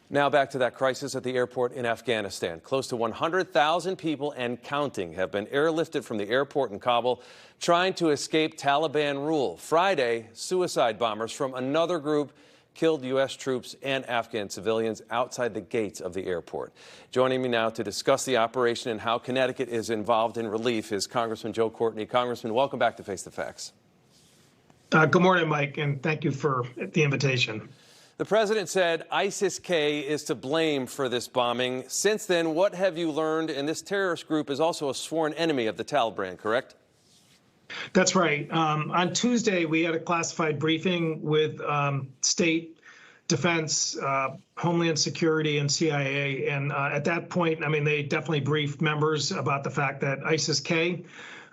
Now back to that crisis at the airport in Afghanistan. Close to 100,000 people and counting have been airlifted from the airport in Kabul trying to escape Taliban rule. Friday, suicide bombers from another group killed U.S. troops and Afghan civilians outside the gates of the airport. Joining me now to discuss the operation and how Connecticut is involved in relief is Congressman Joe Courtney. Congressman, welcome back to Face the Facts. Good morning, Mike, and thank you for the invitation. The president said ISIS-K is to blame for this bombing. Since then, what have you learned? And this terrorist group is also a sworn enemy of the Taliban, correct? That's right. On Tuesday, we had a classified briefing with state defense, Homeland Security, and CIA. And at that point, I mean, they definitely briefed members about the fact that ISIS-K,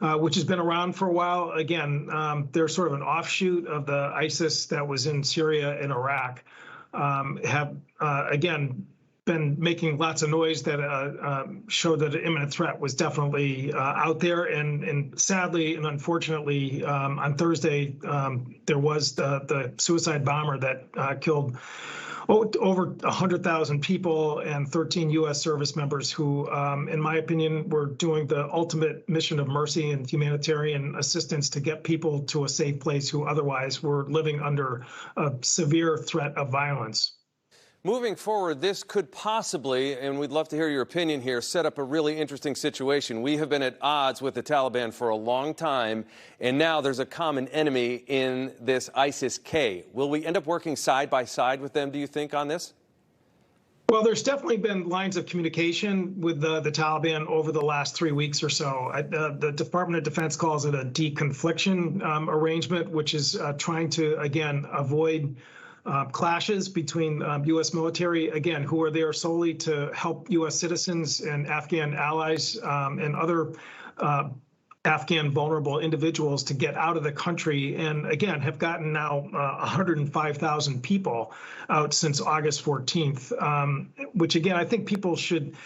which has been around for a while, again, they're sort of an offshoot of the ISIS that was in Syria and Iraq, have, again, been making lots of noise that showed that an imminent threat was definitely out there. And sadly and unfortunately, on Thursday, there was the suicide bomber that killed over 100,000 people and 13 U.S. service members who, in my opinion, were doing the ultimate mission of mercy and humanitarian assistance to get people to a safe place who otherwise were living under a severe threat of violence. Moving forward, this could possibly, and we'd love to hear your opinion here, set up a really interesting situation. We have been at odds with the Taliban for a long time, and now there's a common enemy in this ISIS-K. Will we end up working side by side with them, do you think, on this? Well, there's definitely been lines of communication with the Taliban over the last 3 weeks or so. The Department of Defense calls it a deconfliction arrangement, which is trying to, again, avoid clashes between U.S. military, again, who are there solely to help U.S. citizens and Afghan allies and other Afghan vulnerable individuals to get out of the country, and again, have gotten now 105,000 people out since August 14th, which again, I think people should,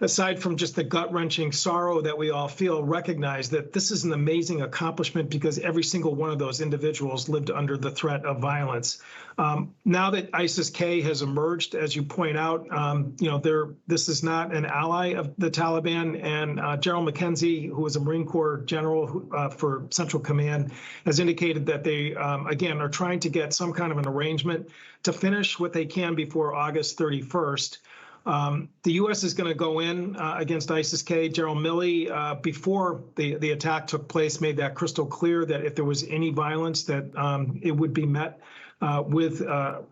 aside from just the gut-wrenching sorrow that we all feel, recognize that this is an amazing accomplishment because every single one of those individuals lived under the threat of violence. Now that ISIS-K has emerged, as you point out, this is not an ally of the Taliban. And General McKenzie, who was a Marine Corps general for Central Command, has indicated that they, again, are trying to get some kind of an arrangement to finish what they can before August 31st. The U.S. is going to go in against ISIS-K. General Milley, before the attack took place, made that crystal clear that if there was any violence, that it would be met with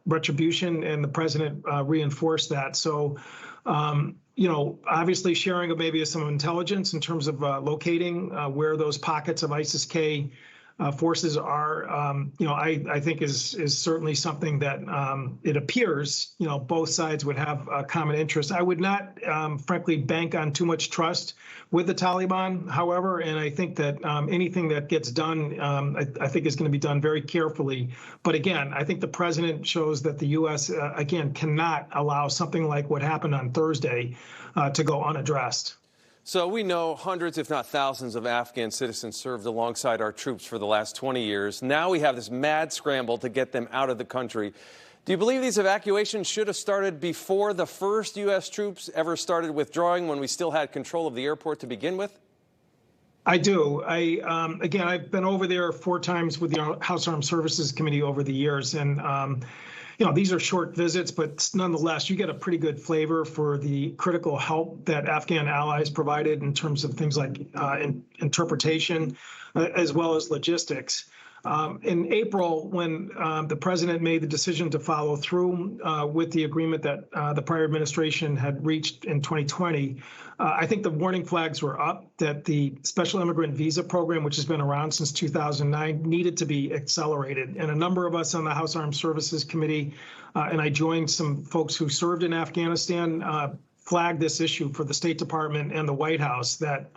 retribution, and the president reinforced that. So, obviously sharing of maybe some intelligence in terms of locating where those pockets of ISIS-K forces are, I think is certainly something that it appears, both sides would have a common interest. I would not, frankly, bank on too much trust with the Taliban, however, and I think that anything that gets done, I think is going to be done very carefully. But again, I think the president shows that the U.S., again, cannot allow something like what happened on Thursday to go unaddressed. So we know hundreds, if not thousands, of Afghan citizens served alongside our troops for the last 20 years. Now we have this mad scramble to get them out of the country. Do you believe these evacuations should have started before the first U.S. troops ever started withdrawing, when we still had control of the airport to begin with? I do. Again, I've been over there 4 times with the House Armed Services Committee over the years, and these are short visits, but nonetheless, you get a pretty good flavor for the critical help that Afghan allies provided in terms of things like interpretation, as well as logistics. In April, when the president made the decision to follow through with the agreement that the prior administration had reached in 2020, I think the warning flags were up that the special immigrant visa program, which has been around since 2009, needed to be accelerated. And a number of us on the House Armed Services Committee, and I joined some folks who served in Afghanistan, flagged this issue for the State Department and the White House, that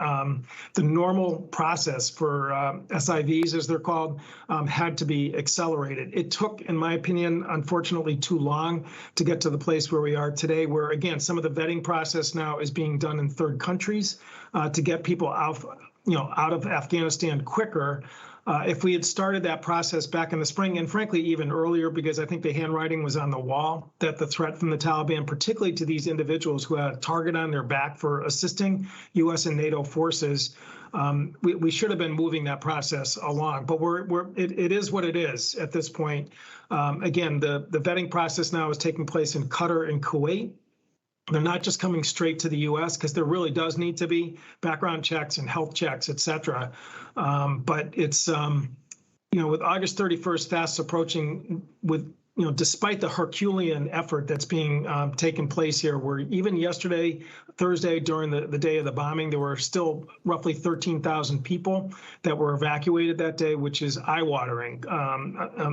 the normal process for SIVs, as they're called, had to be accelerated. It took, in my opinion, unfortunately, too long to get to the place where we are today, where, again, some of the vetting process now is being done in third countries to get people out of Afghanistan quicker. If we had started that process back in the spring, and frankly, even earlier, because I think the handwriting was on the wall, that the threat from the Taliban, particularly to these individuals who had a target on their back for assisting U.S. and NATO forces, we should have been moving that process along. But it is what it is at this point. Again, the vetting process now is taking place in Qatar and Kuwait. They're not just coming straight to the U.S. because there really does need to be background checks and health checks, et cetera. But it's, with August 31st fast approaching, with, despite the Herculean effort that's being taken place here, where even yesterday, Thursday, during the day of the bombing, there were still roughly 13,000 people that were evacuated that day, which is eye-watering,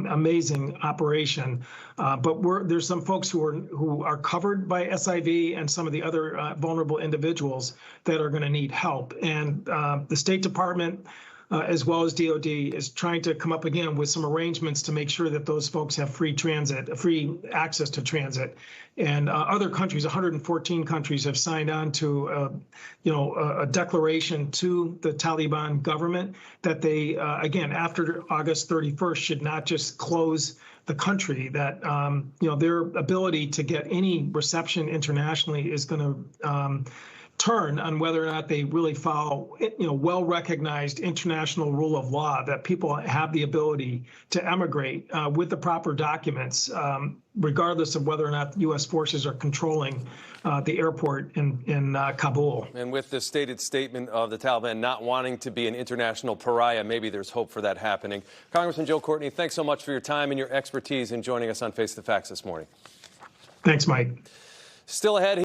amazing operation. But there's some folks who are covered by SIV and some of the other vulnerable individuals that are going to need help. And the State Department, as well as DOD, is trying to come up again with some arrangements to make sure that those folks have free access to transit. And other countries, 114 countries, have signed on to, a declaration to the Taliban government that they, again, after August 31st, should not just close the country, that, their ability to get any reception internationally is going to turn on whether or not they really follow, well-recognized international rule of law, that people have the ability to emigrate with the proper documents, regardless of whether or not U.S. forces are controlling the airport in Kabul. And with the stated statement of the Taliban not wanting to be an international pariah, maybe there's hope for that happening. Congressman Joe Courtney, thanks so much for your time and your expertise in joining us on Face the Facts this morning. Thanks, Mike. Still ahead.